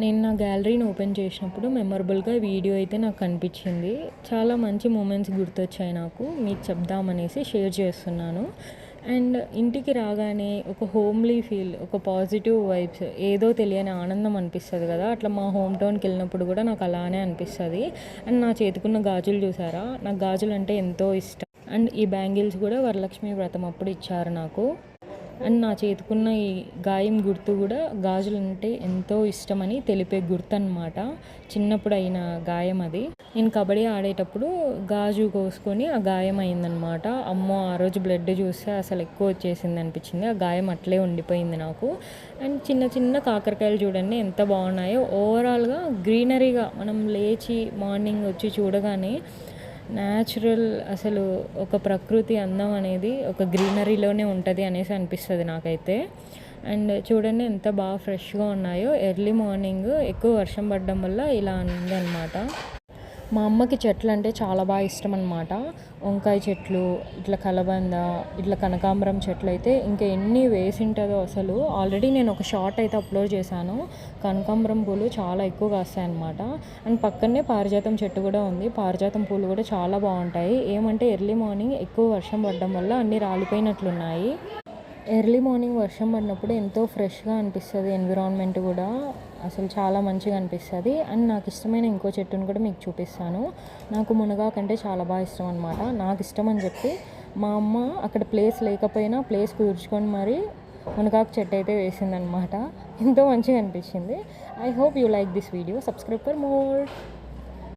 నేను నా గ్యాలరీని ఓపెన్ చేసినప్పుడు మెమరబుల్గా వీడియో అయితే నాకు కనిపించింది. చాలా మంచి మూమెంట్స్ గుర్తొచ్చాయి నాకు. మీకు చెప్దామనేసి షేర్ చేస్తున్నాను. అండ్ ఇంటికి రాగానే ఒక హోమ్లీ ఫీల్, ఒక పాజిటివ్ వైబ్స్, ఏదో తెలియని ఆనందం అనిపిస్తుంది కదా. అట్లా మా హోమ్ టౌన్కి వెళ్ళినప్పుడు కూడా నాకు అలానే అనిపిస్తుంది. అండ్ నా చేతికున్న గాజులు చూసారా, నాకు గాజులు అంటే ఎంతో ఇష్టం. అండ్ ఈ బ్యాంగిల్స్ కూడా వరలక్ష్మి వ్రతం అప్పుడు ఇచ్చారు నాకు. అండ్ నా చేతికున్న ఈ గాయం గుర్తు కూడా గాజులు అంటే ఎంతో ఇష్టమని తెలిపే గుర్తు అనమాట. చిన్నప్పుడు అయిన గాయం అది. నేను కబడ్డీ ఆడేటప్పుడు గాజు కోసుకొని ఆ గాయం అయిందనమాట. అమ్మో, ఆ రోజు బ్లడ్ చూస్తే అసలు ఎక్కువ వచ్చేసింది అనిపించింది. ఆ గాయం అట్లే ఉండిపోయింది నాకు. అండ్ చిన్న చిన్న కాకరకాయలు చూడండి ఎంత బాగున్నాయో. ఓవరాల్గా గ్రీనరీగా మనం లేచి మార్నింగ్ వచ్చి చూడగానే న్యాచురల్, అసలు ఒక ప్రకృతి అందం అనేది ఒక గ్రీనరీలోనే ఉంటుంది అనేసి అనిపిస్తుంది నాకైతే. అండ్ చూడండి ఎంత బాగా ఫ్రెష్గా ఉన్నాయో. ఎర్లీ మార్నింగ్ ఎక్కువ వర్షం పడడం వల్ల ఇలా ఉందన్నమాట. మా అమ్మకి చెట్లు అంటే చాలా బాగా ఇష్టం అనమాట. వంకాయ చెట్లు, ఇట్లా కలబంద, ఇట్లా కనకాంబరం చెట్లు అయితే ఇంకా ఎన్ని వేసింటుందో అసలు. ఆల్రెడీ నేను ఒక షార్ట్ అయితే అప్లోడ్ చేశాను. కనకాంబరం పూలు చాలా ఎక్కువ కాస్తాయి అనమాట. అండ్ పక్కనే పారిజాతం చెట్టు కూడా ఉంది. పారిజాతం పూలు కూడా చాలా బాగుంటాయి. ఏమంటే ఎర్లీ మార్నింగ్ ఎక్కువ వర్షం పడడం వల్ల అన్నీ రాలిపోయినట్లున్నాయి. ఎర్లీ మార్నింగ్ వర్షం పడినప్పుడు ఎంతో ఫ్రెష్గా అనిపిస్తుంది. ఎన్విరాన్మెంట్ కూడా అసలు చాలా మంచిగా అనిపిస్తుంది. అండ్ నాకు ఇష్టమైన ఇంకో చెట్టును కూడా మీకు చూపిస్తాను. నాకు మునగాకు అంటే చాలా బాగా ఇష్టం అనమాట. నాకు ఇష్టం అని చెప్పి మా అమ్మ అక్కడ ప్లేస్ లేకపోయినా ప్లేస్ కుదుర్చుకొని మరి మునగాకు చెట్టు అయితే వేసిందనమాట. ఎంతో మంచిగా అనిపించింది. I hope you like this video. Subscribe for more.